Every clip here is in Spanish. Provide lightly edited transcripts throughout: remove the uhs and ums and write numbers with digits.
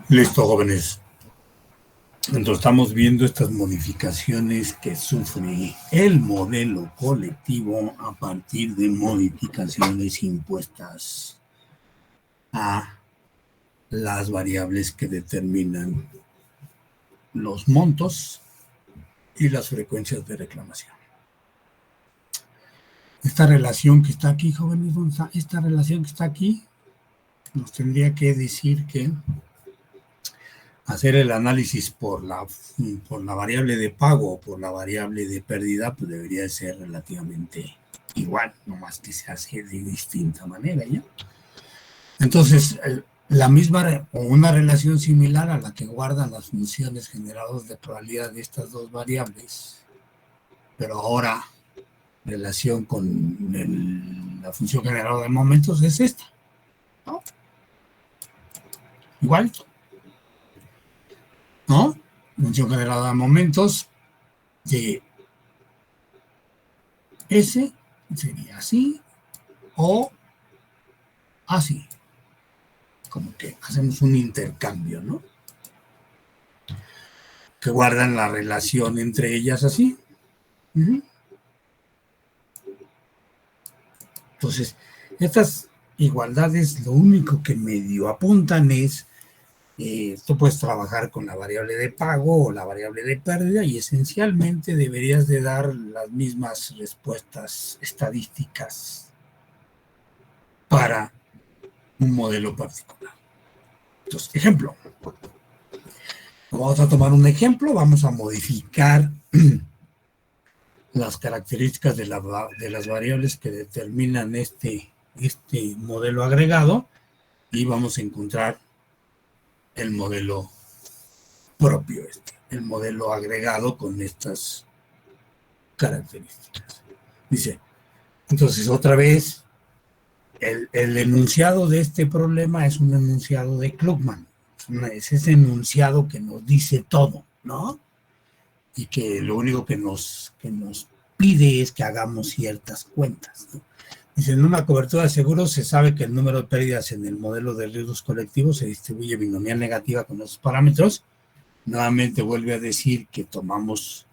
Listo, jóvenes. Entonces estamos viendo estas modificaciones que sufre el modelo colectivo a partir de modificaciones impuestas a las variables que determinan los montos y las frecuencias de reclamación. Esta relación que está aquí, jóvenes, esta relación que está aquí nos tendría que decir que hacer el análisis por la variable de pago o por la variable de pérdida, pues debería ser relativamente igual, nomás que se hace de distinta manera, ¿ya? Entonces, la misma o una relación similar a la que guardan las funciones generadas de probabilidad de estas dos variables, pero ahora relación con la función generada de momentos es esta, ¿no? Igual, ¿no? Función generada de momentos de S sería así o así. Como que hacemos un intercambio, ¿no? Que guardan la relación entre ellas así. Entonces, estas igualdades lo único que medio apuntan es tú puedes trabajar con la variable de pago o la variable de pérdida y esencialmente deberías de dar las mismas respuestas estadísticas para un modelo particular. Entonces, ejemplo. Vamos a tomar un ejemplo, vamos a modificar las características de las variables que determinan este modelo agregado y vamos a encontrar el modelo propio, el modelo agregado con estas características. Dice, entonces otra vez, el enunciado de este problema es un enunciado de Klugman. Es ese enunciado que nos dice todo, ¿no? Y que lo único que nos pide es que hagamos ciertas cuentas, ¿no? Dice, en una cobertura de seguros se sabe que el número de pérdidas en el modelo de riesgos colectivos se distribuye binomial negativa con esos parámetros. Nuevamente vuelve a decir que tomamos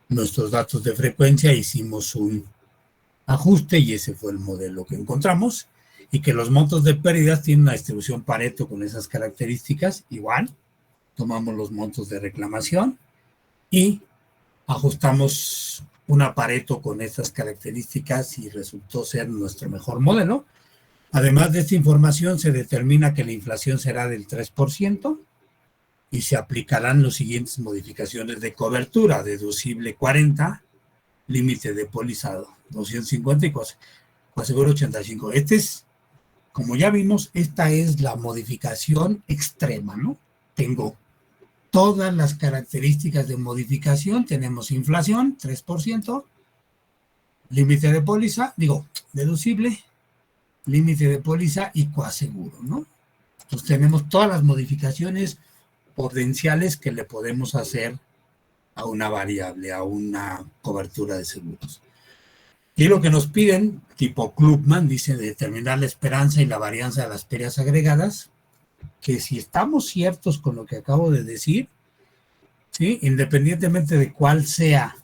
nuestros datos de frecuencia, hicimos un ajuste y ese fue el modelo que encontramos, y que los montos de pérdidas tienen una distribución Pareto con esas características, igual, tomamos los montos de reclamación y ajustamos una Pareto con estas características y resultó ser nuestro mejor modelo. Además de esta información, se determina que la inflación será del 3% y se aplicarán las siguientes modificaciones de cobertura: deducible 40, límite de póliza 250 y coaseguro 85. Como ya vimos, esta es la modificación extrema, ¿no? Tengo todas las características de modificación, tenemos inflación, 3%, límite de póliza, deducible, límite de póliza y coaseguro, ¿no? Entonces tenemos todas las modificaciones potenciales que le podemos hacer a una variable, a una cobertura de seguros. Y lo que nos piden, tipo Klugman, dice determinar la esperanza y la varianza de las pérdidas agregadas, que si estamos ciertos con lo que acabo de decir, ¿sí?, independientemente de cuál sea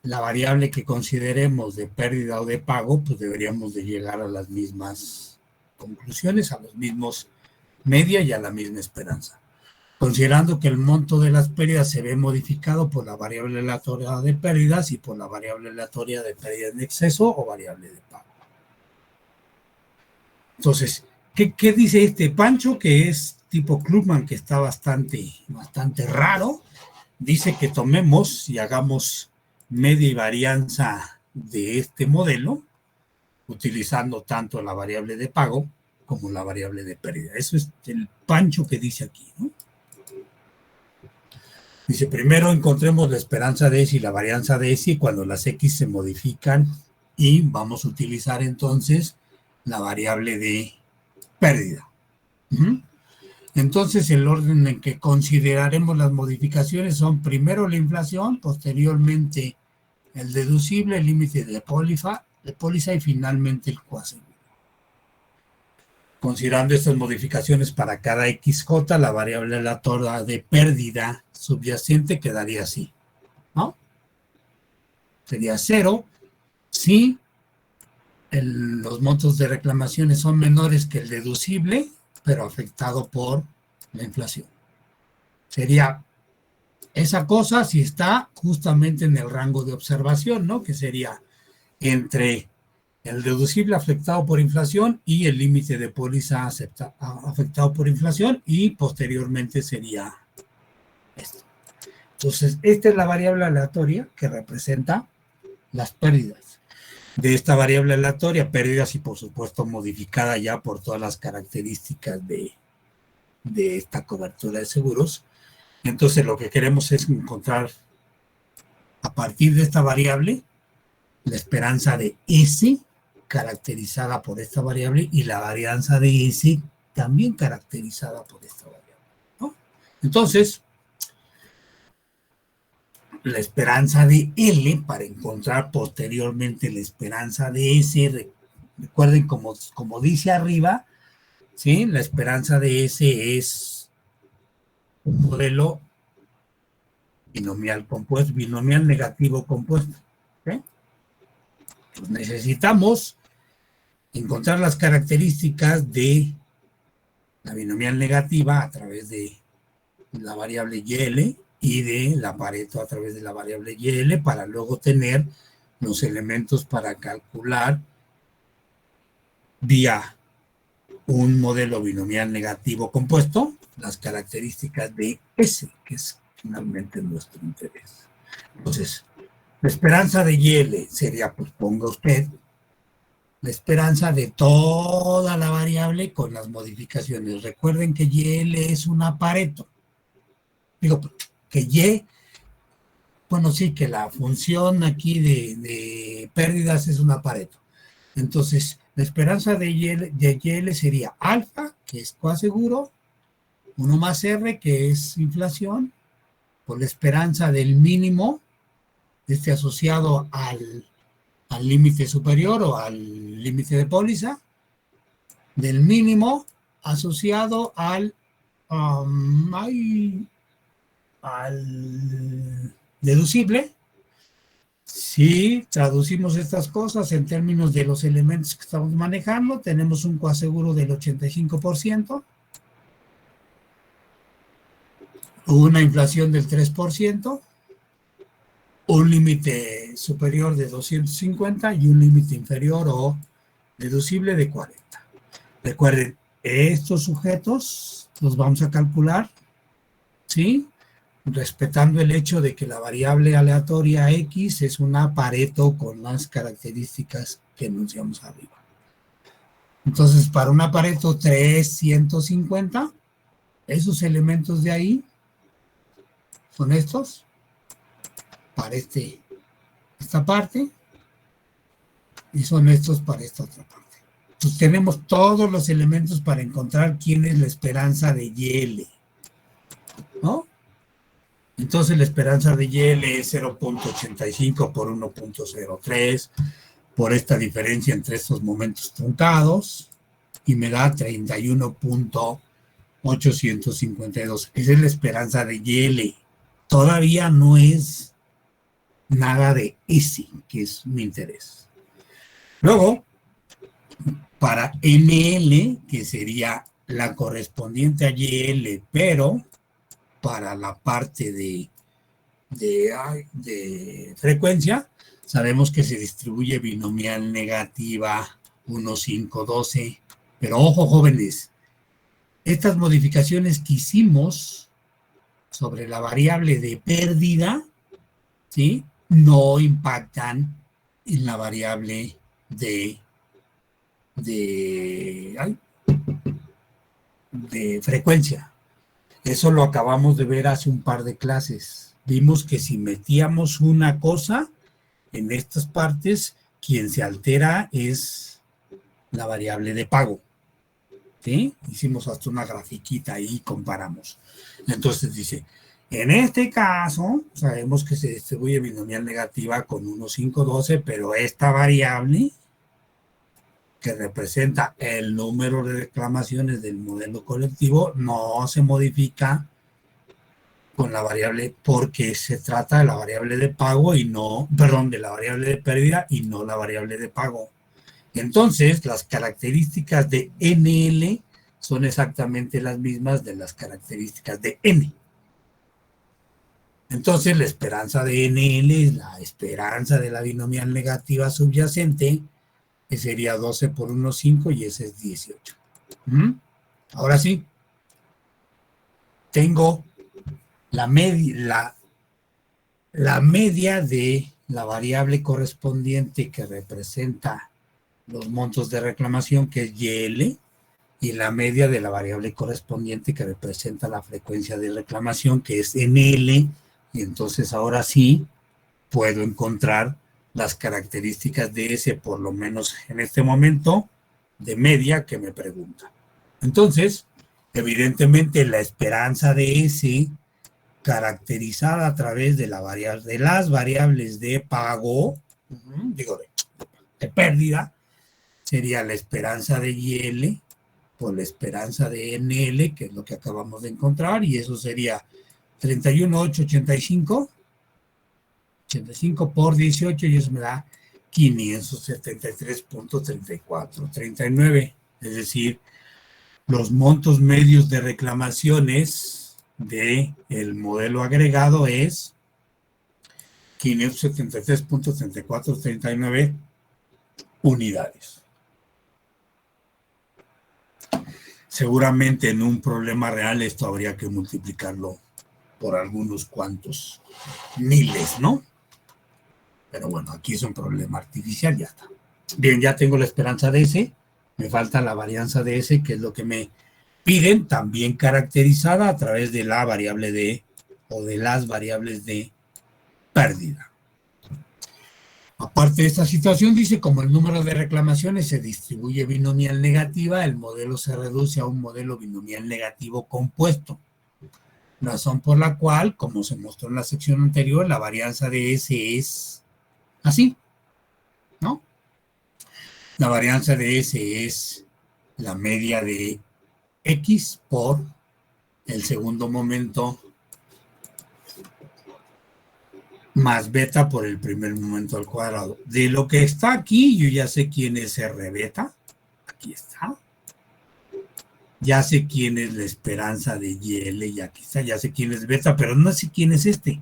la variable que consideremos de pérdida o de pago, pues deberíamos de llegar a las mismas conclusiones, a los mismos media y a la misma esperanza. Considerando que el monto de las pérdidas se ve modificado por la variable aleatoria de pérdidas y por la variable aleatoria de pérdidas en exceso o variable de pago. Entonces, ¿qué dice este Pancho, que es tipo Klugman, que está bastante raro? Dice que tomemos y hagamos media y varianza de este modelo, utilizando tanto la variable de pago como la variable de pérdida. Eso es el Pancho que dice aquí, ¿no? Dice, primero encontremos la esperanza de S y la varianza de S cuando las X se modifican y vamos a utilizar entonces la variable de pérdida. Entonces el orden en que consideraremos las modificaciones son primero la inflación, posteriormente el deducible, el límite de póliza y finalmente el coaseguro. Considerando estas modificaciones para cada XJ, la variable aleatoria de pérdida subyacente quedaría así, ¿no? Sería 0 si los montos de reclamaciones son menores que el deducible, pero afectado por la inflación. Sería esa cosa si está justamente en el rango de observación, ¿no? Que sería entre el deducible afectado por inflación y el límite de póliza afectado por inflación, y posteriormente sería esto. Entonces, esta es la variable aleatoria que representa las pérdidas. De esta variable aleatoria, pérdidas y por supuesto modificada ya por todas las características de esta cobertura de seguros. Entonces lo que queremos es encontrar a partir de esta variable la esperanza de S caracterizada por esta variable y la varianza de S también caracterizada por esta variable, ¿no? Entonces, la esperanza de L para encontrar posteriormente la esperanza de S, recuerden como dice arriba, ¿sí? La esperanza de S es un modelo binomial compuesto, binomial negativo compuesto, ¿sí? Pues necesitamos encontrar las características de la binomial negativa a través de la variable YL y de la Pareto a través de la variable YL para luego tener los elementos para calcular vía un modelo binomial negativo compuesto las características de S, que es finalmente nuestro interés. Entonces, la esperanza de YL sería, pues ponga usted, la esperanza de toda la variable con las modificaciones. Recuerden que YL es una Pareto. Digo, que Y, bueno, sí, que la función aquí de pérdidas es una Pareto. Entonces, la esperanza de YL sería alfa, que es coaseguro, 1 más R, que es inflación, por la esperanza del mínimo, asociado al límite superior o al límite de póliza, del mínimo asociado al deducible. Si traducimos estas cosas en términos de los elementos que estamos manejando, tenemos un coaseguro del 85%, una inflación del 3%, un límite superior de 250 y un límite inferior o deducible de 40. Recuerden, estos sujetos los vamos a calcular, ¿sí? Respetando el hecho de que la variable aleatoria X es una Pareto con las características que enunciamos arriba. Entonces, para una Pareto 350, esos elementos de ahí son estos, para esta parte, y son estos para esta otra parte. Entonces tenemos todos los elementos para encontrar quién es la esperanza de YL, ¿no? Entonces la esperanza de YL es 0.85 por 1.03 por esta diferencia entre estos momentos truncados y me da 31.852. Esa es la esperanza de YL. Todavía no es nada de S, que es mi interés. Luego, para ML, que sería la correspondiente a YL, pero para la parte de frecuencia, sabemos que se distribuye binomial negativa 1, 5, 12. Pero ojo, jóvenes, estas modificaciones que hicimos sobre la variable de pérdida, ¿sí?, no impactan en la variable de frecuencia. Eso lo acabamos de ver hace un par de clases. Vimos que si metíamos una cosa en estas partes, quien se altera es la variable de pago, ¿sí? Hicimos hasta una grafiquita ahí y comparamos. Entonces dice, en este caso, sabemos que se distribuye binomial negativa con 1, 5, 12, pero esta variable que representa el número de reclamaciones del modelo colectivo, no se modifica con la variable porque se trata de la variable de pago y no, perdón, de la variable de pérdida y no la variable de pago. Entonces, las características de NL son exactamente las mismas de las características de N. Entonces, la esperanza de NL es la esperanza de la binomial negativa subyacente, que sería 12 por 1, 5, y ese es 18. Ahora sí, tengo la media de la variable correspondiente que representa los montos de reclamación, que es YL, y la media de la variable correspondiente que representa la frecuencia de reclamación, que es NL, y entonces ahora sí puedo encontrar las características de ese, por lo menos en este momento, de media que me pregunta. Entonces, evidentemente la esperanza de ese, caracterizada a través de las variables de pago, de pérdida, sería la esperanza de YL por la esperanza de NL, que es lo que acabamos de encontrar, y eso sería 31,885 por 18, y eso me da 573.3439. Es decir, los montos medios de reclamaciones del modelo agregado es 573.3439 unidades. Seguramente en un problema real esto habría que multiplicarlo por algunos cuantos miles, ¿no? Pero bueno, aquí es un problema artificial, ya está. Bien, ya tengo la esperanza de ese, me falta la varianza de ese, que es lo que me piden, también caracterizada a través de la variable de, o de las variables de pérdida. Aparte de esta situación, dice, como el número de reclamaciones se distribuye binomial negativa, el modelo se reduce a un modelo binomial negativo compuesto. Razón por la cual, como se mostró en la sección anterior, la varianza de S es así, ¿no? La varianza de S es la media de X por el segundo momento más beta por el primer momento al cuadrado. De lo que está aquí, yo ya sé quién es R beta. Aquí está. Ya sé quién es la esperanza de YL, y aquí está. Ya sé quién es beta, pero no sé quién es este.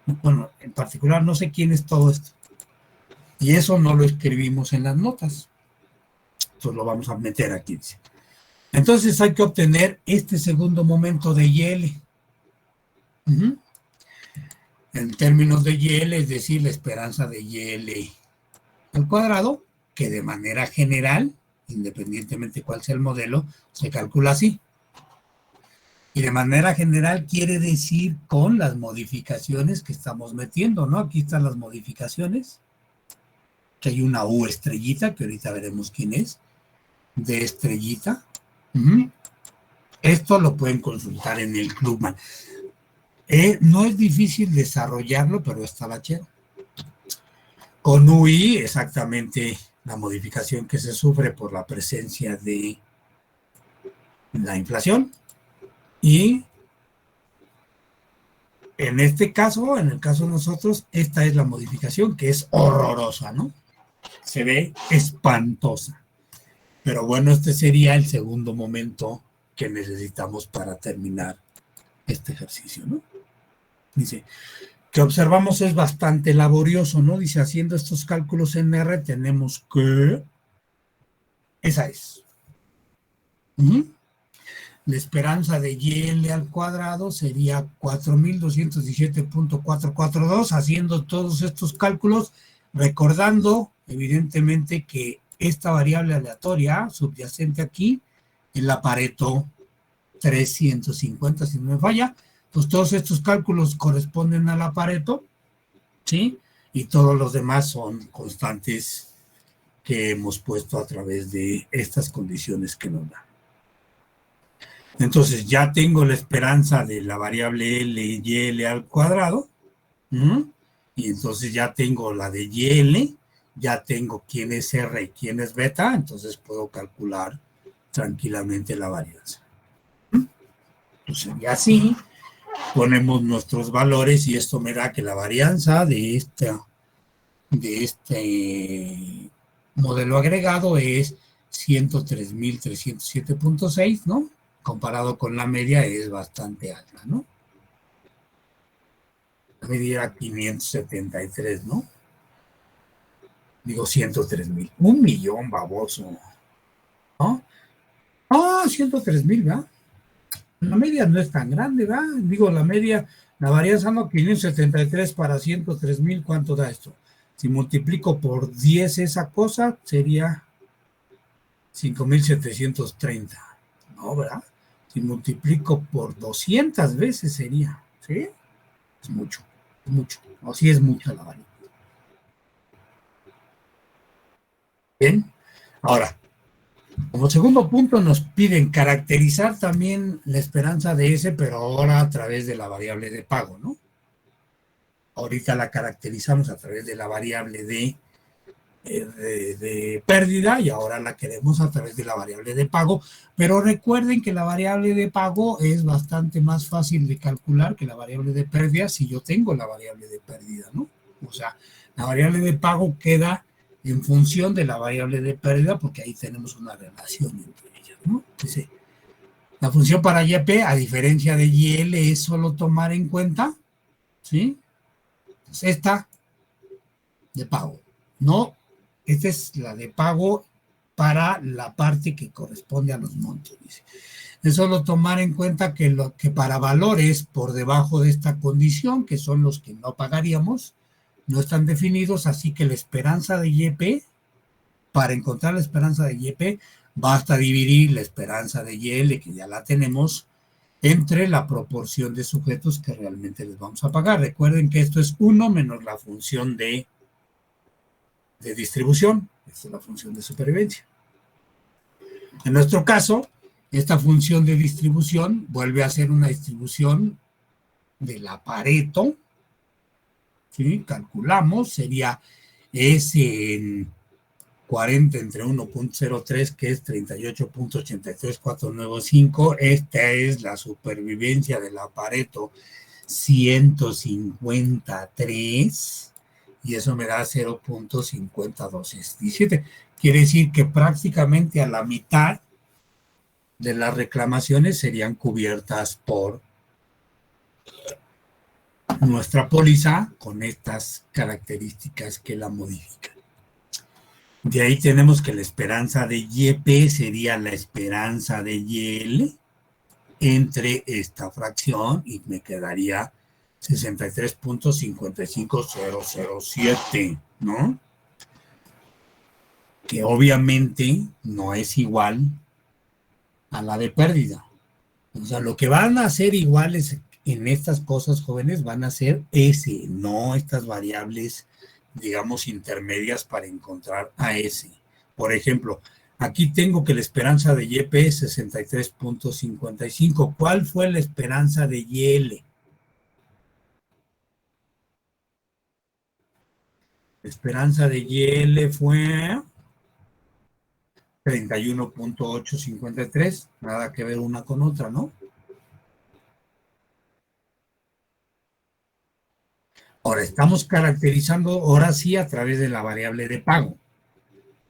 Bueno, en particular no sé quién es todo esto. Y eso no lo escribimos en las notas. Entonces lo vamos a meter aquí, dice. Entonces hay que obtener este segundo momento de YL. En términos de YL, es decir, la esperanza de YL al cuadrado, que de manera general, independientemente cuál sea el modelo, se calcula así. Y de manera general quiere decir con las modificaciones que estamos metiendo, ¿no? Aquí están las modificaciones, que hay una U estrellita, que ahorita veremos quién es, de estrellita. Esto lo pueden consultar en el Clubman. No es difícil desarrollarlo, pero está bachero. Con UI, exactamente la modificación que se sufre por la presencia de la inflación. Y en este caso, en el caso de nosotros, esta es la modificación, que es horrorosa, ¿no? Se ve espantosa. Pero bueno, este sería el segundo momento que necesitamos para terminar este ejercicio, ¿no? Dice, que observamos es bastante laborioso, ¿no? Dice, haciendo estos cálculos en R tenemos que... Esa es. La esperanza de YL al cuadrado sería 4.217.442, haciendo todos estos cálculos, recordando evidentemente que esta variable aleatoria subyacente aquí es la Pareto 350, si no me falla. Pues todos estos cálculos corresponden a la Pareto, ¿sí? Y todos los demás son constantes que hemos puesto a través de estas condiciones que nos dan. Entonces ya tengo la esperanza de la variable L y YL al cuadrado, y entonces ya tengo la de YL, ya tengo quién es R y quién es beta, entonces puedo calcular tranquilamente la varianza. Entonces, y así ponemos nuestros valores y esto me da que la varianza de este modelo agregado es 103.307.6, ¿no? Comparado con la media es bastante alta, ¿no? La media era 573, ¿no? Digo 103.000. 1.000.000, baboso. ¿No? Ah, 103.000, ¿verdad? La media no es tan grande, ¿verdad? Digo, la media, la varianza no, 573 para 103.000, ¿cuánto da esto? Si multiplico por 10 esa cosa, sería 5.730. No, ¿verdad? Si multiplico por 200 veces sería, ¿sí? Es mucho, es mucho. O sí es mucho la varianza. Bien, ahora, como segundo punto nos piden caracterizar también la esperanza de S, pero ahora a través de la variable de pago, ¿no? Ahorita la caracterizamos a través de la variable de pérdida y ahora la queremos a través de la variable de pago, pero recuerden que la variable de pago es bastante más fácil de calcular que la variable de pérdida si yo tengo la variable de pérdida, ¿no? O sea, la variable de pago queda en función de la variable de pérdida porque ahí tenemos una relación entre ellas, ¿no? Dice, la función para YP, a diferencia de YL, es solo tomar en cuenta, ¿sí? Entonces, esta de pago, no, esta es la de pago para la parte que corresponde a los montos, dice. Es solo tomar en cuenta que para valores por debajo de esta condición, que son los que no pagaríamos, no están definidos, así que la esperanza de YP, para encontrar la esperanza de YP, basta dividir la esperanza de YL, que ya la tenemos, entre la proporción de sujetos que realmente les vamos a pagar. Recuerden que esto es 1 menos la función de distribución, esta es la función de supervivencia. En nuestro caso, esta función de distribución vuelve a ser una distribución de la Pareto, ¿sí? Calculamos, sería S en 40 entre 1.03, que es 38.83495. Esta es la supervivencia de la Pareto 153, y eso me da 0.5217. Quiere decir que prácticamente a la mitad de las reclamaciones serían cubiertas por nuestra póliza con estas características que la modifican. De ahí tenemos que la esperanza de YP sería la esperanza de YL entre esta fracción y me quedaría 63.55007, ¿no? Que obviamente no es igual a la de pérdida. O sea, lo que van a ser iguales en estas cosas, jóvenes, van a ser S, no estas variables, digamos, intermedias para encontrar a S. Por ejemplo, aquí tengo que la esperanza de YP es 63.55. ¿Cuál fue la esperanza de YL? La esperanza de YL fue 31.853, nada que ver una con otra, ¿no? Ahora estamos caracterizando, ahora sí, a través de la variable de pago.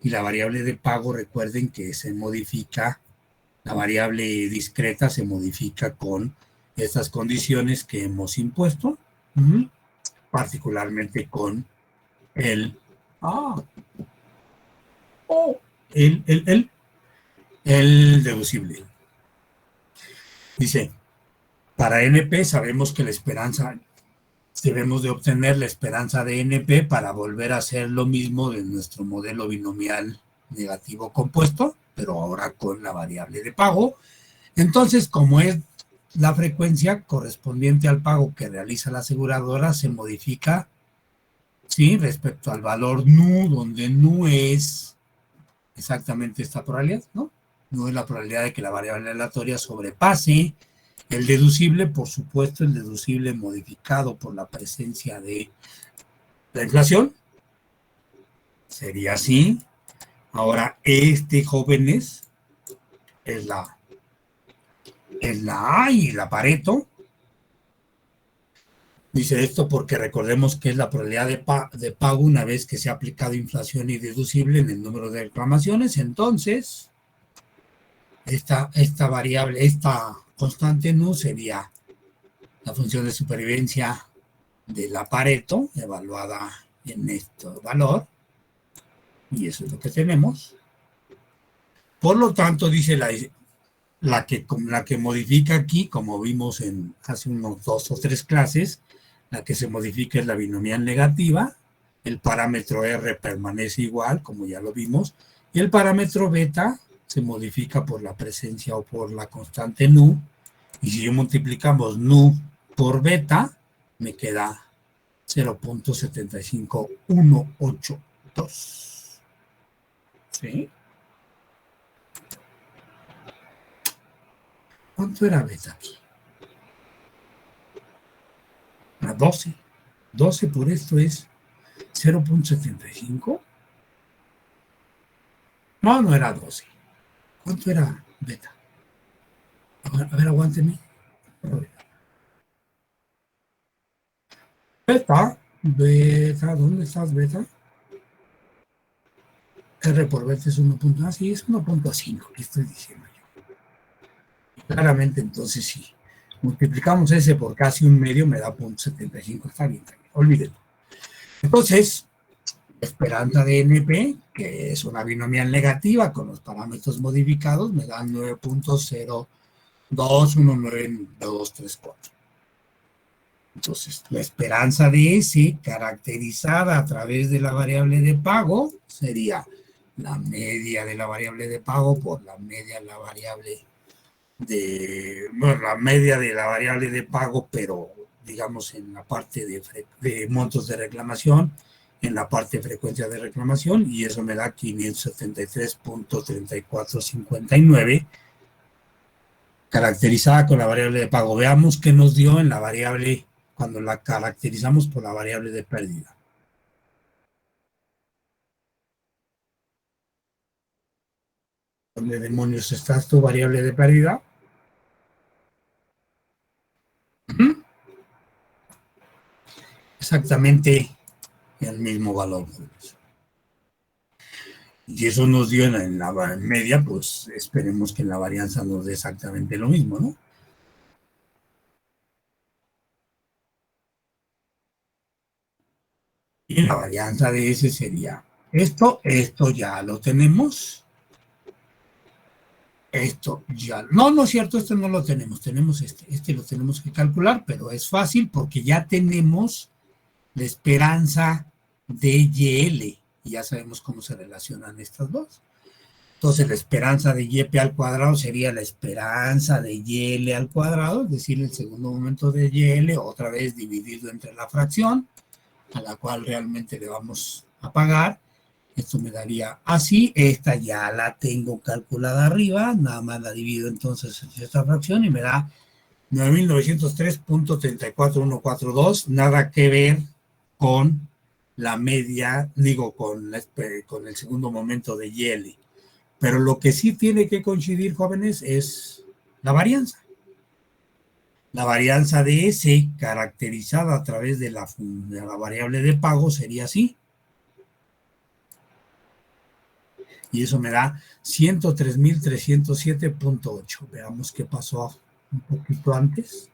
Y la variable de pago, recuerden que se modifica, la variable discreta se modifica con estas condiciones que hemos impuesto, particularmente con el, el deducible. Dice, para NP sabemos que la esperanza, debemos de obtener la esperanza de NP para volver a hacer lo mismo de nuestro modelo binomial negativo compuesto, pero ahora con la variable de pago. Entonces, como es la frecuencia correspondiente al pago que realiza la aseguradora, se modifica, ¿sí? Respecto al valor nu, donde nu es exactamente esta probabilidad, ¿no? No es la probabilidad de que la variable aleatoria sobrepase el deducible, por supuesto, el deducible modificado por la presencia de la inflación, sería así. Ahora, jóvenes, es la A y la Pareto. Dice esto porque recordemos que es la probabilidad de pago una vez que se ha aplicado inflación irreducible en el número de reclamaciones. Entonces, esta variable, esta constante nu sería la función de supervivencia de la Pareto, evaluada en este valor, y eso es lo que tenemos. Por lo tanto, dice la que modifica aquí, como vimos en hace unos 2 o 3 clases, la que se modifica es la binomial negativa, el parámetro R permanece igual, como ya lo vimos, y el parámetro beta se modifica por la presencia o por la constante nu, y si multiplicamos nu por beta, me queda 0.75182. ¿Sí? ¿Cuánto era beta aquí? A 12. 12 por esto es 0.75. No, no era 12. ¿Cuánto era beta? A ver, aguánteme. Beta, ¿dónde estás, beta? R por beta es 1. Ah, sí, es 1.5. ¿Qué estoy diciendo yo? Claramente, entonces sí. Multiplicamos ese por casi un medio, me da 0.75. Está bien, también. Olvídenlo. Entonces, esperanza de NP, que es una binomial negativa con los parámetros modificados, me dan 9.02199234. Entonces, la esperanza de S, caracterizada a través de la variable de pago, sería la media de la variable de pago por la media de la variable la media de la variable de pago, pero digamos en la parte de montos de reclamación, en la parte de frecuencia de reclamación, y eso me da 573.3459, caracterizada con la variable de pago. Veamos qué nos dio en la variable cuando la caracterizamos por la variable de pérdida. ¿Dónde demonios está tu variable de pérdida? Exactamente el mismo valor. Y eso nos dio en la media, pues esperemos que en la varianza nos dé exactamente lo mismo, ¿no? Y la varianza de ese sería esto ya lo tenemos. Esto ya, no es cierto, esto no lo tenemos este lo tenemos que calcular, pero es fácil porque ya tenemos la esperanza de YL, y ya sabemos cómo se relacionan estas dos. Entonces la esperanza de YP al cuadrado sería la esperanza de YL al cuadrado, es decir, el segundo momento de YL, otra vez dividido entre la fracción, a la cual realmente le vamos a pagar. Esto me daría así, esta ya la tengo calculada arriba, nada más la divido entonces en esta fracción y me da 9.903.34142, nada que ver con la media, digo, con el segundo momento de YL. Pero lo que sí tiene que coincidir, jóvenes, es la varianza. La varianza de S, caracterizada a través de la variable de pago, sería así. Y eso me da 103.307.8. Veamos qué pasó un poquito antes.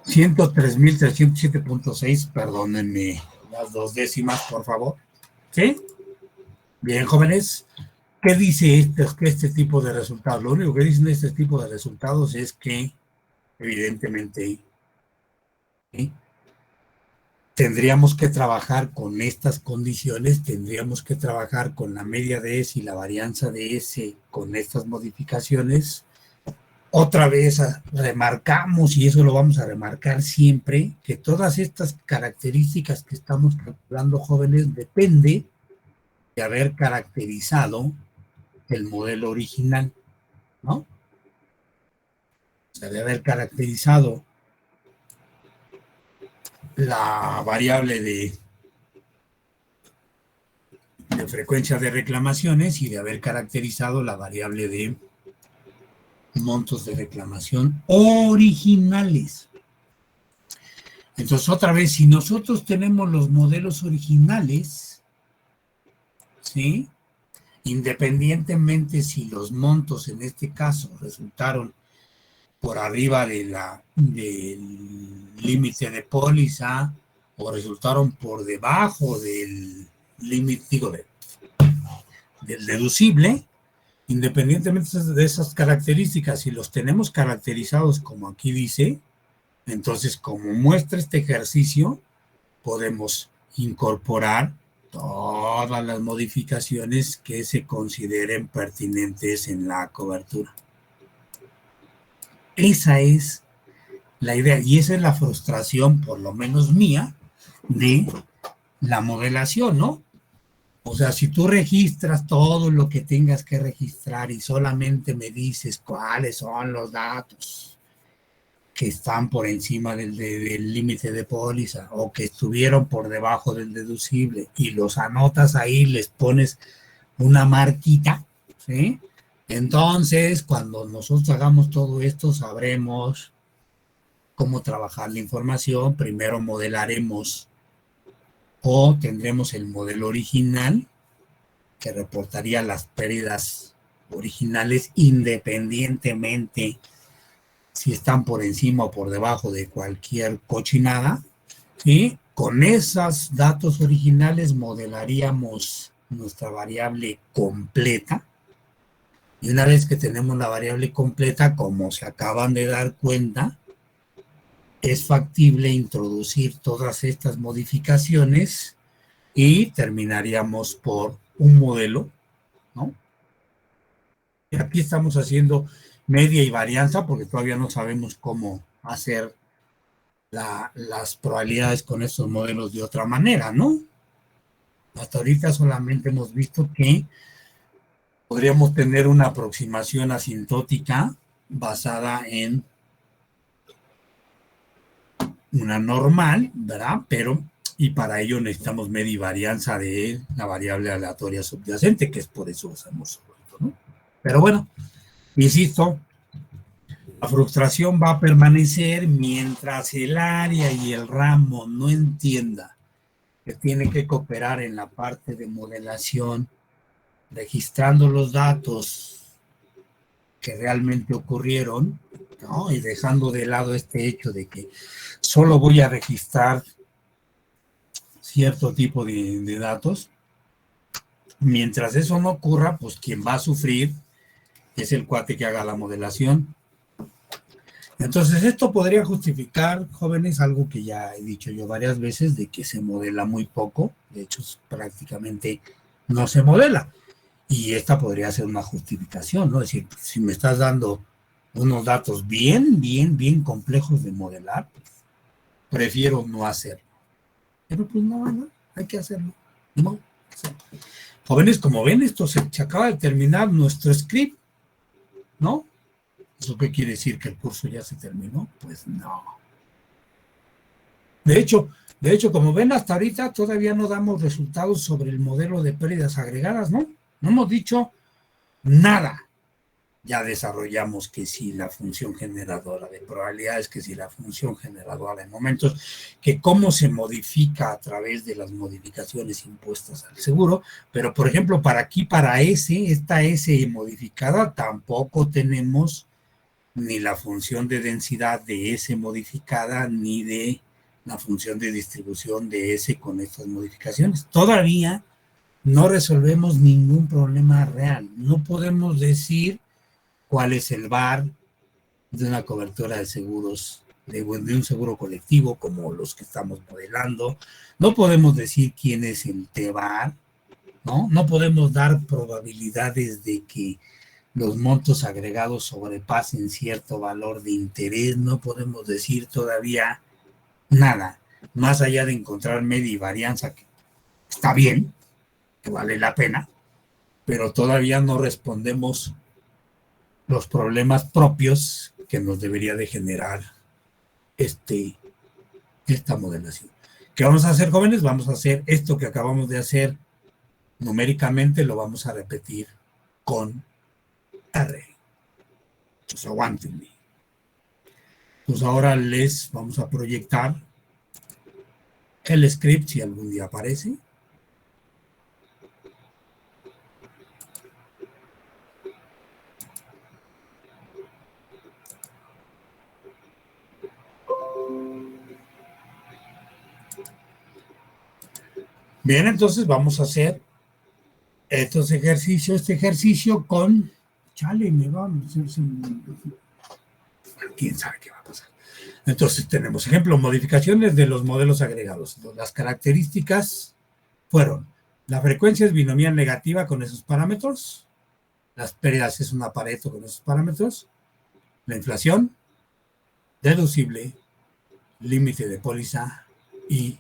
$103.307.6, perdónenme las 2 décimas, por favor. ¿Sí? Bien, jóvenes. ¿Qué dice este tipo de resultados? Lo único que dicen este tipo de resultados es que, evidentemente, ¿sí?, tendríamos que trabajar con estas condiciones, tendríamos que trabajar con la media de S y la varianza de S con estas modificaciones. Otra vez remarcamos, y eso lo vamos a remarcar siempre, que todas estas características que estamos calculando, jóvenes, depende de haber caracterizado el modelo original, ¿no? O sea, de haber caracterizado la variable de frecuencia de reclamaciones y de haber caracterizado la variable de montos de reclamación originales. Entonces, otra vez, si nosotros tenemos los modelos originales, ¿sí? Independientemente si los montos en este caso resultaron por arriba del límite de póliza o resultaron por debajo del límite, del deducible, independientemente de esas características, si los tenemos caracterizados como aquí dice, entonces como muestra este ejercicio, podemos incorporar todas las modificaciones que se consideren pertinentes en la cobertura. Esa es la idea y esa es la frustración, por lo menos mía, de la modelación, ¿no? O sea, si tú registras todo lo que tengas que registrar y solamente me dices cuáles son los datos que están por encima del límite de póliza o que estuvieron por debajo del deducible y los anotas ahí, les pones una marquita, ¿sí? Entonces, cuando nosotros hagamos todo esto, sabremos cómo trabajar la información. Primero modelaremos o tendremos el modelo original que reportaría las pérdidas originales independientemente si están por encima o por debajo de cualquier cochinada, ¿sí? Con esos datos originales modelaríamos nuestra variable completa. Y una vez que tenemos la variable completa, como se acaban de dar cuenta, es factible introducir todas estas modificaciones y terminaríamos por un modelo, ¿no? Y aquí estamos haciendo media y varianza porque todavía no sabemos cómo hacer las probabilidades con estos modelos de otra manera, ¿no? Hasta ahorita solamente hemos visto que podríamos tener una aproximación asintótica basada en una normal, ¿verdad? Pero, y para ello necesitamos media y varianza de la variable aleatoria subyacente, que es por eso usamos esto, ¿no? Pero bueno, insisto, la frustración va a permanecer mientras el área y el ramo no entienda que tiene que cooperar en la parte de modelación, registrando los datos que realmente ocurrieron, ¿no? Y dejando de lado este hecho de que solo voy a registrar cierto tipo de datos. Mientras eso no ocurra, pues quien va a sufrir es el cuate que haga la modelación. Entonces esto podría justificar, jóvenes, algo que ya he dicho yo varias veces, de que se modela muy poco, de hecho prácticamente no se modela. Y esta podría ser una justificación, ¿no? Es decir, si me estás dando unos datos bien complejos de modelar, prefiero no hacerlo. Pero pues no, hay que hacerlo. No. Jóvenes, como ven, esto se acaba de terminar nuestro script, ¿no? ¿Eso qué quiere decir? ¿Que el curso ya se terminó? Pues no. De hecho, como ven, hasta ahorita todavía no damos resultados sobre el modelo de pérdidas agregadas, ¿no? No hemos dicho nada. Ya desarrollamos que si la función generadora de probabilidades, que si la función generadora de momentos, que cómo se modifica a través de las modificaciones impuestas al seguro, pero por ejemplo, para aquí, para esta S modificada, tampoco tenemos ni la función de densidad de S modificada, ni de la función de distribución de S con estas modificaciones. Todavía no resolvemos ningún problema real. No podemos decir cuál es el VAR de una cobertura de seguros, de un seguro colectivo como los que estamos modelando. No podemos decir quién es el TVAR, ¿no? No podemos dar probabilidades de que los montos agregados sobrepasen cierto valor de interés. No podemos decir todavía nada, más allá de encontrar media y varianza, que está bien, que vale la pena, pero todavía no respondemos los problemas propios que nos debería de generar este esta modelación. ¿Qué vamos a hacer, jóvenes? Vamos a hacer esto que acabamos de hacer numéricamente, lo vamos a repetir con R. Pues aguántenme. Pues ahora les vamos a proyectar el script si algún día aparece. Bien, entonces vamos a hacer este ejercicio con... Chale, me va... ¿Quién sabe qué va a pasar? Entonces tenemos, ejemplo, modificaciones de los modelos agregados. Las características fueron, la frecuencia es binomial negativa con esos parámetros, las pérdidas es un Pareto con esos parámetros, la inflación, deducible, límite de póliza y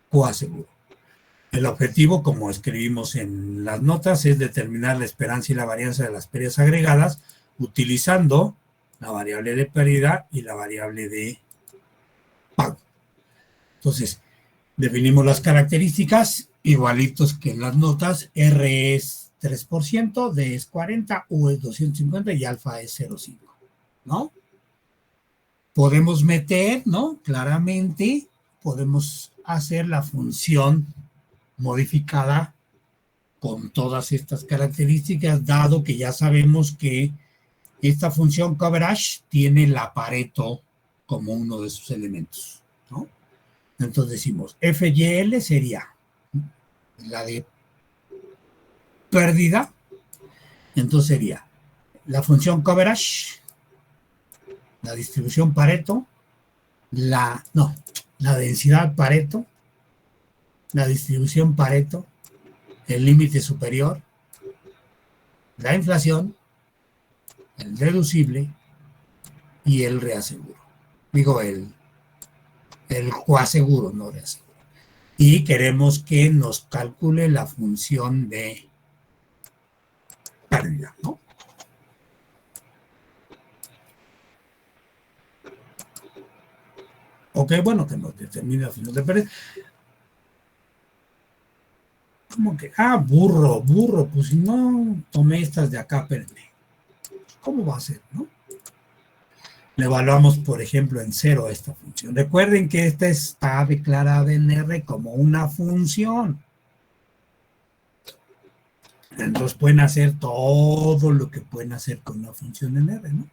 coaseguro. El objetivo, como escribimos en las notas, es determinar la esperanza y la varianza de las pérdidas agregadas utilizando la variable de pérdida y la variable de pago. Entonces, definimos las características igualitos que en las notas. R es 3%, D es 40, U es 250 y alfa es 0,5, ¿no? Podemos meter, ¿no? Claramente podemos hacer la función modificada con todas estas características, dado que ya sabemos que esta función coverage tiene la Pareto como uno de sus elementos, ¿no? Entonces decimos, FYL sería la de pérdida, entonces sería la función coverage, la distribución Pareto, la densidad Pareto, la distribución Pareto, el límite superior, la inflación, el deducible y el reaseguro. Digo, el coaseguro, no reaseguro. Y queremos que nos calcule la función de pérdida, ¿no? Ok, bueno, que nos determine la función de pérdida. ¿Cómo que? Burro, pues si no tomé estas de acá, espérenme. ¿Cómo va a ser, no? Le evaluamos, por ejemplo, en 0 esta función. Recuerden que esta está declarada en R como una función. Entonces pueden hacer todo lo que pueden hacer con una función en R, ¿no?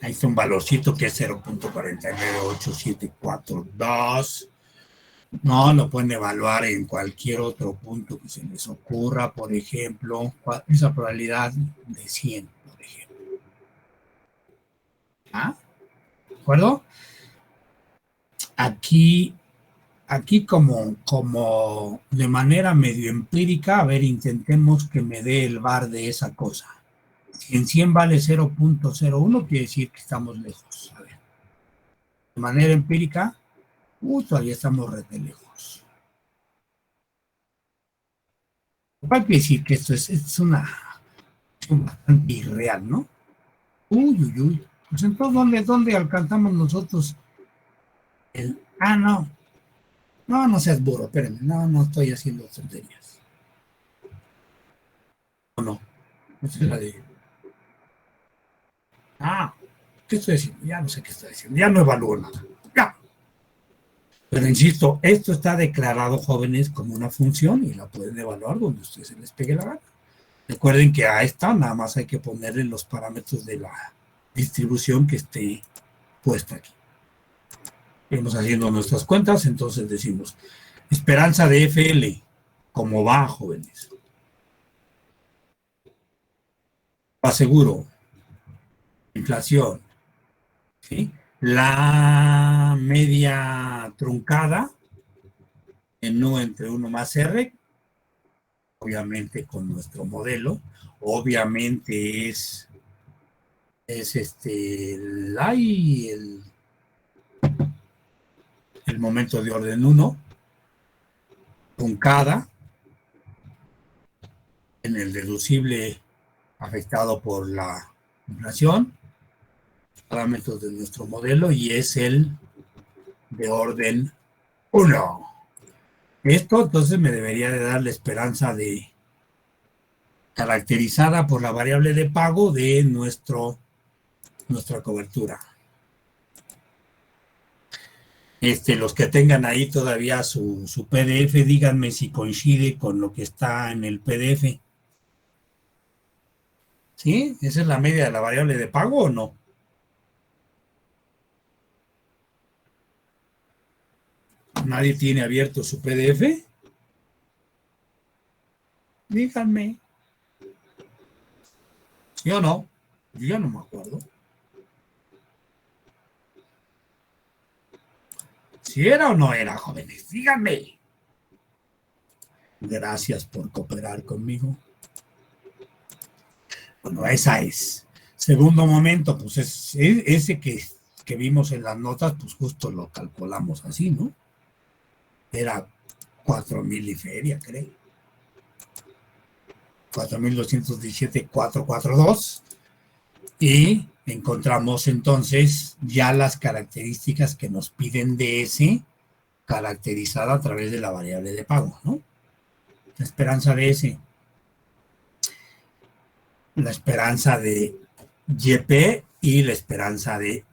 Ahí está un valorcito que es 0.498742. No, lo pueden evaluar en cualquier otro punto que se les ocurra, por ejemplo, esa probabilidad de 100, por ejemplo. ¿Ah? ¿De acuerdo? Aquí como de manera medio empírica, a ver, intentemos que me dé el bar de esa cosa. Si en 100 vale 0.01, quiere decir que estamos lejos. A ver, de manera empírica, todavía estamos re lejos. ¿Cuál quiere decir que esto es una bastante irreal, ¿no? Uy. Pues entonces, ¿dónde alcanzamos nosotros el... no. No seas burro, espérenme. No estoy haciendo tonterías. No. Esa es la de... ¿Qué estoy diciendo? Ya no sé qué estoy diciendo. Ya no evalúo nada. Ya. Pero insisto, esto está declarado, jóvenes, como una función y la pueden evaluar donde a ustedes se les pegue la gana. Recuerden que a esta nada más hay que ponerle los parámetros de la distribución que esté puesta aquí. Vamos haciendo nuestras cuentas, entonces decimos esperanza de FL, ¿cómo va, jóvenes? Aseguro, inflación, ¿sí? La media truncada en U entre 1 más R, obviamente con nuestro modelo, obviamente es el momento de orden 1, truncada, en el deducible afectado por la inflación, parámetros de nuestro modelo y es el de orden 1. Esto entonces me debería de dar la esperanza de caracterizada por la variable de pago de nuestra cobertura. Los que tengan ahí todavía su PDF, díganme si coincide con lo que está en el PDF. ¿Sí? ¿Esa es la media de la variable de pago o no? ¿Nadie tiene abierto su PDF? Díganme. ¿Sí o no? Yo ya no me acuerdo. ¿Si era o no era, jóvenes? Díganme. Gracias por cooperar conmigo. Bueno, esa es. Segundo momento, pues es ese que vimos en las notas, pues justo lo calculamos así, ¿no? Era 4,000 y feria, creo. 4,217,442. Y encontramos entonces ya las características que nos piden de ese caracterizada a través de la variable de pago, ¿no? La esperanza de ese, la esperanza de YP y la esperanza de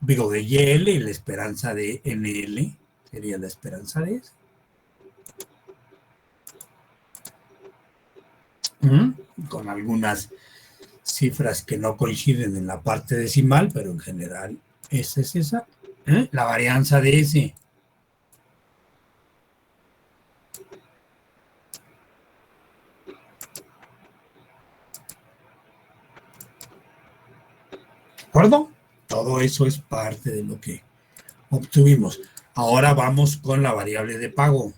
digo, de YL y la esperanza de NL sería la esperanza de ese. Con algunas cifras que no coinciden en la parte decimal, pero en general esa es esa. La varianza de ese. ¿De acuerdo? Todo eso es parte de lo que obtuvimos. Ahora vamos con la variable de pago.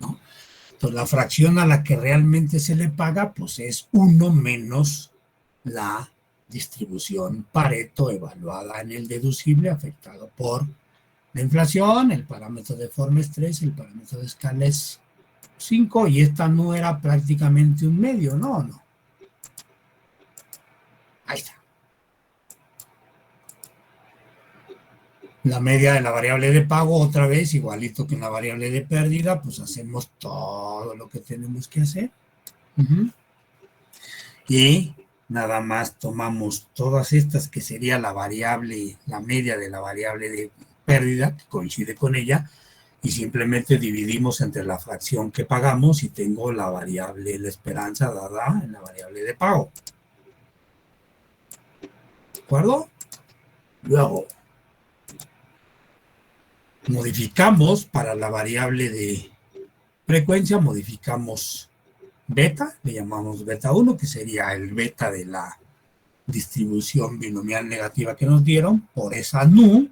¿No? Entonces, la fracción a la que realmente se le paga, pues es 1 menos la distribución Pareto evaluada en el deducible afectado por la inflación, el parámetro de forma es 3, el parámetro de escala es 5 y esta no era prácticamente un medio, no. Ahí está. La media de la variable de pago, otra vez, igualito que en la variable de pérdida, pues hacemos todo lo que tenemos que hacer. Y nada más tomamos todas estas que sería la variable, la media de la variable de pérdida, que coincide con ella, y simplemente dividimos entre la fracción que pagamos y tengo la variable, la esperanza dada en la variable de pago. ¿De acuerdo? Luego, modificamos para la variable de frecuencia, modificamos beta, le llamamos beta 1, que sería el beta de la distribución binomial negativa que nos dieron por esa nu,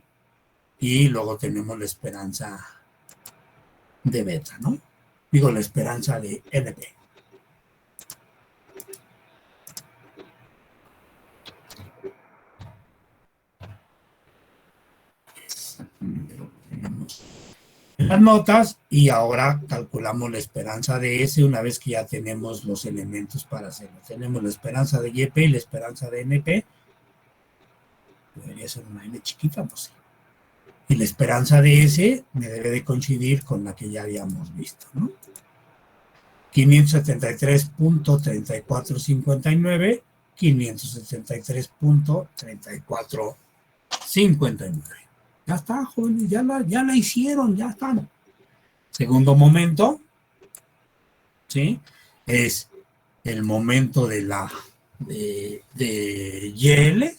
y luego tenemos la esperanza de beta, ¿no? Digo, la esperanza de NP. Las notas y ahora calculamos la esperanza de S una vez que ya tenemos los elementos para hacerlo. Tenemos la esperanza de YP y la esperanza de NP. Debería ser una N chiquita, no sé. Y la esperanza de S me debe de coincidir con la que ya habíamos visto, ¿no? 573.3459, 573.3459. Ya está, jóvenes, ya la hicieron, ya están. Segundo momento, ¿sí? Es el momento de YL,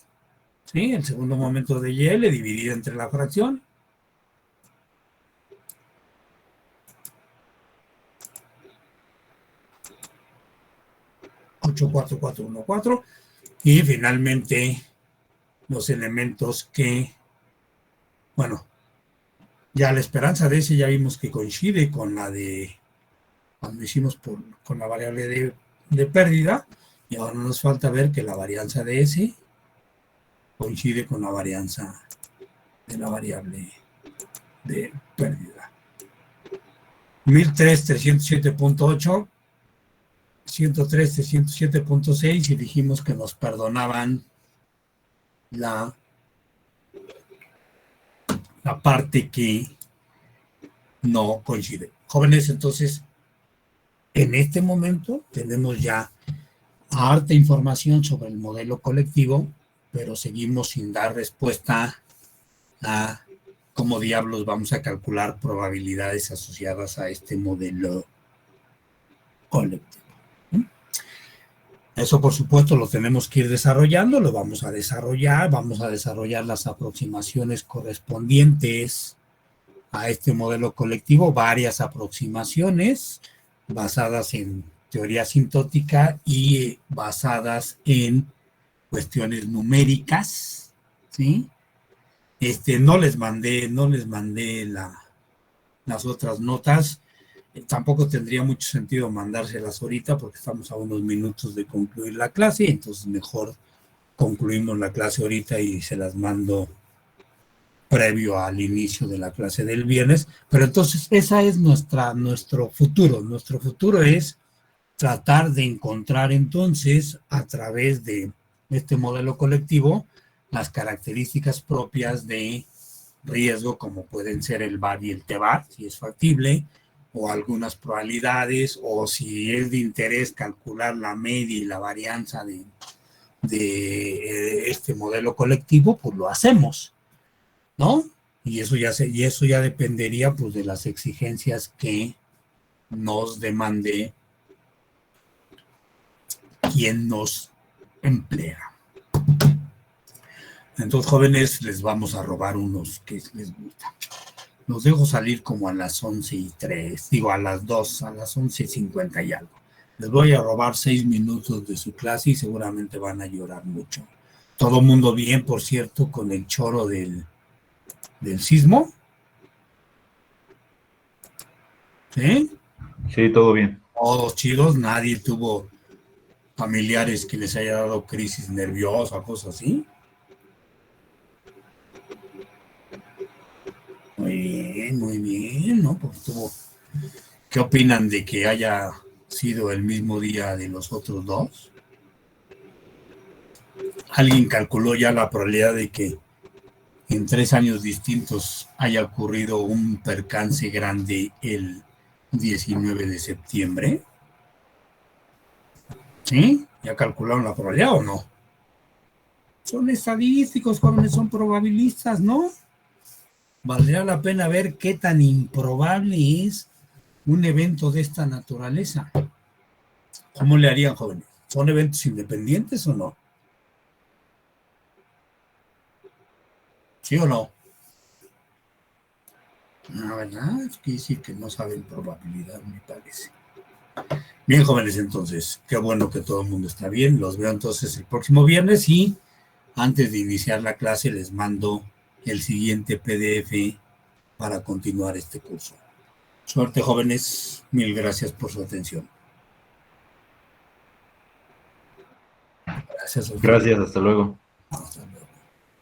¿sí? El segundo momento de YL dividido entre la fracción. (84414) y finalmente los elementos que, bueno, ya la esperanza de ese ya vimos que coincide con la de cuando hicimos con la variable de pérdida, y ahora nos falta ver que la varianza de ese coincide con la varianza de la variable de pérdida. 1,307.8 113, 107.6 y dijimos que nos perdonaban la parte que no coincide. Jóvenes, entonces, en este momento tenemos ya harta información sobre el modelo colectivo, pero seguimos sin dar respuesta a cómo diablos vamos a calcular probabilidades asociadas a este modelo colectivo. Eso, por supuesto, lo tenemos que ir desarrollando, lo vamos a desarrollar las aproximaciones correspondientes a este modelo colectivo, varias aproximaciones basadas en teoría asintótica y basadas en cuestiones numéricas, ¿sí? No les mandé las otras notas. Tampoco tendría mucho sentido mandárselas ahorita porque estamos a unos minutos de concluir la clase, entonces mejor concluimos la clase ahorita y se las mando previo al inicio de la clase del viernes. Pero entonces esa es nuestro futuro. Nuestro futuro es tratar de encontrar entonces a través de este modelo colectivo las características propias de riesgo, como pueden ser el VAR y el TEVAR, si es factible, o algunas probabilidades, o si es de interés calcular la media y la varianza de este modelo colectivo, pues lo hacemos, ¿no? Y eso ya dependería pues de las exigencias que nos demande quien nos emplea. Entonces, jóvenes, les vamos a robar unos que les gusta. Los dejo salir como a las 11:03, digo a las 2, a las 11:50 y algo. Les voy a robar 6 minutos de su clase y seguramente van a llorar mucho. Todo mundo bien, por cierto, con el choro del sismo. ¿Sí? Sí, todo bien. Todos chidos, nadie tuvo familiares que les haya dado crisis nerviosa, cosas así. Muy bien, ¿no? Pues ¿qué opinan de que haya sido el mismo día de los otros dos? ¿Alguien calculó ya la probabilidad de que en 3 años distintos haya ocurrido un percance grande el 19 de septiembre? ¿Sí? ¿Ya calcularon la probabilidad o no? Son estadísticos, jóvenes, son probabilistas, ¿no? Valdría la pena ver qué tan improbable es un evento de esta naturaleza. ¿Cómo le harían, jóvenes? ¿Son eventos independientes o no? ¿Sí o no? La verdad es que sí que no saben probabilidad, me parece. Bien, jóvenes, entonces, qué bueno que todo el mundo está bien. Los veo entonces el próximo viernes y antes de iniciar la clase les mando el siguiente PDF para continuar este curso. Suerte, jóvenes. Mil gracias por su atención. Gracias a ustedes. Gracias, hasta luego. Hasta luego.